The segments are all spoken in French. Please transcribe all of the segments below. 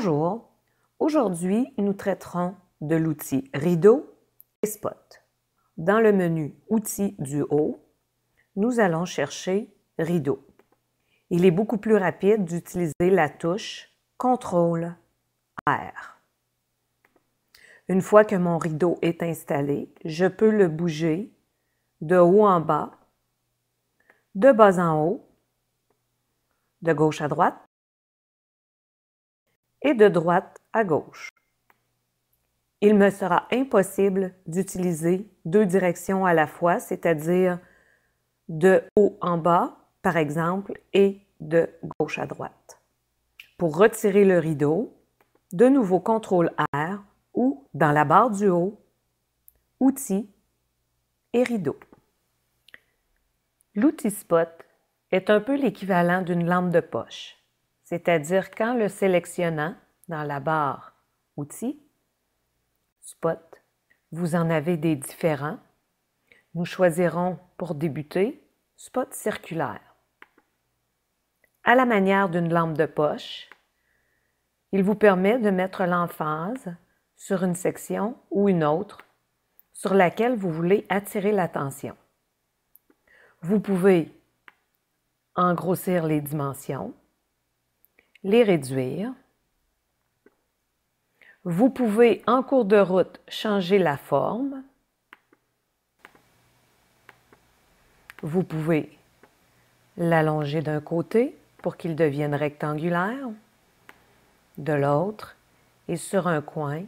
Bonjour, aujourd'hui nous traiterons de l'outil Rideau et Spot. Dans le menu Outils du haut, nous allons chercher Rideau. Il est beaucoup plus rapide d'utiliser la touche CTRL-R. Une fois que mon rideau est installé, je peux le bouger de haut en bas, de bas en haut, de gauche à droite et de droite à gauche. Il me sera impossible d'utiliser deux directions à la fois, c'est-à-dire de haut en bas, par exemple, et de gauche à droite. Pour retirer le rideau, de nouveau CTRL-R ou dans la barre du haut, Outils et Rideau. L'outil Spot est un peu l'équivalent d'une lampe de poche, c'est-à-dire qu'en le sélectionnant dans la barre Outils, Spot, vous en avez des différents. Nous choisirons pour débuter Spot circulaire. À la manière d'une lampe de poche, il vous permet de mettre l'emphase sur une section ou une autre sur laquelle vous voulez attirer l'attention. Vous pouvez en grossir les dimensions, les réduire. Vous pouvez, en cours de route, changer la forme. Vous pouvez l'allonger d'un côté pour qu'il devienne rectangulaire, de l'autre, et sur un coin,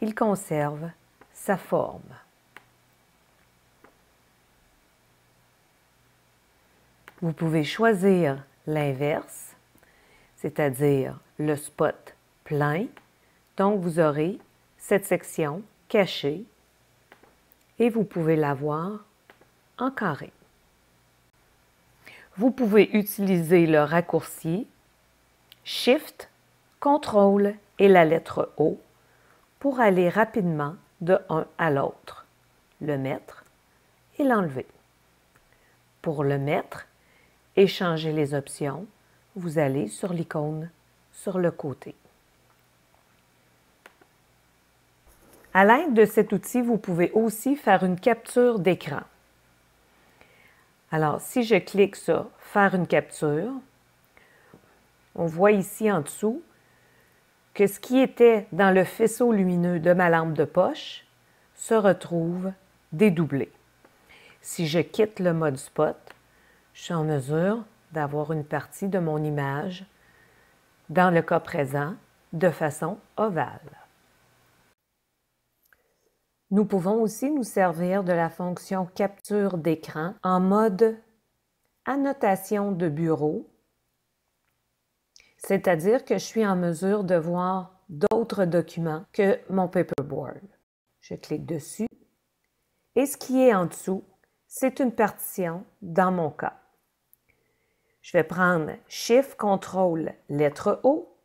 il conserve sa forme. Vous pouvez choisir l'inverse, c'est-à-dire le spot plein. Donc, vous aurez cette section cachée et vous pouvez la voir en carré. Vous pouvez utiliser le raccourci Shift, CTRL et la lettre O pour aller rapidement de un à l'autre, le mettre et l'enlever. Pour le mettre et changer les options, vous allez sur l'icône sur le côté. À l'aide de cet outil, vous pouvez aussi faire une capture d'écran. Alors, si je clique sur « Faire une capture », on voit ici en dessous que ce qui était dans le faisceau lumineux de ma lampe de poche se retrouve dédoublé. Si je quitte le mode spot, je suis en mesure d'avoir une partie de mon image, dans le cas présent, de façon ovale. Nous pouvons aussi nous servir de la fonction capture d'écran en mode annotation de bureau, c'est-à-dire que je suis en mesure de voir d'autres documents que mon paperboard. Je clique dessus et ce qui est en dessous, c'est une partition dans mon cas. Je vais prendre Shift, CTRL, lettre O.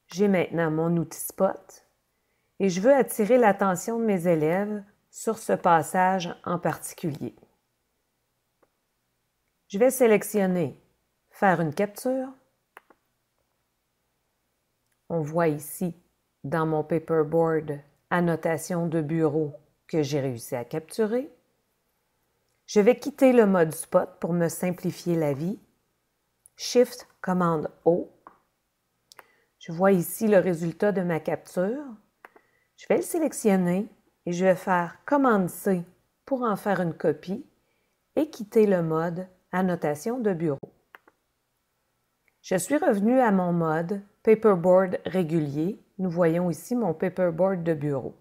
J'ai maintenant mon outil Spot et je veux attirer l'attention de mes élèves sur ce passage en particulier. Je vais sélectionner « Faire une capture ». On voit ici, dans mon paperboard, annotation de bureau que j'ai réussi à capturer. Je vais quitter le mode spot pour me simplifier la vie. Shift, commande O. Je vois ici le résultat de ma capture. Je vais le sélectionner et je vais faire commande C pour en faire une copie et quitter le mode annotation de bureau. Je suis revenue à mon mode paperboard régulier. Nous voyons ici mon paperboard de bureau.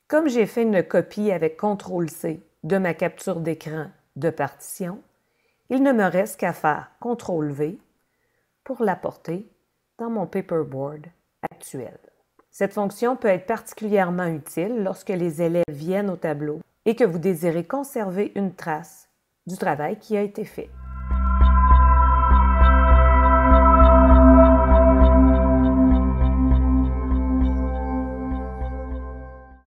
Comme j'ai fait une copie avec CTRL-C de ma capture d'écran de partition, il ne me reste qu'à faire CTRL-V pour l'apporter dans mon paperboard actuel. Cette fonction peut être particulièrement utile lorsque les élèves viennent au tableau et que vous désirez conserver une trace du travail qui a été fait.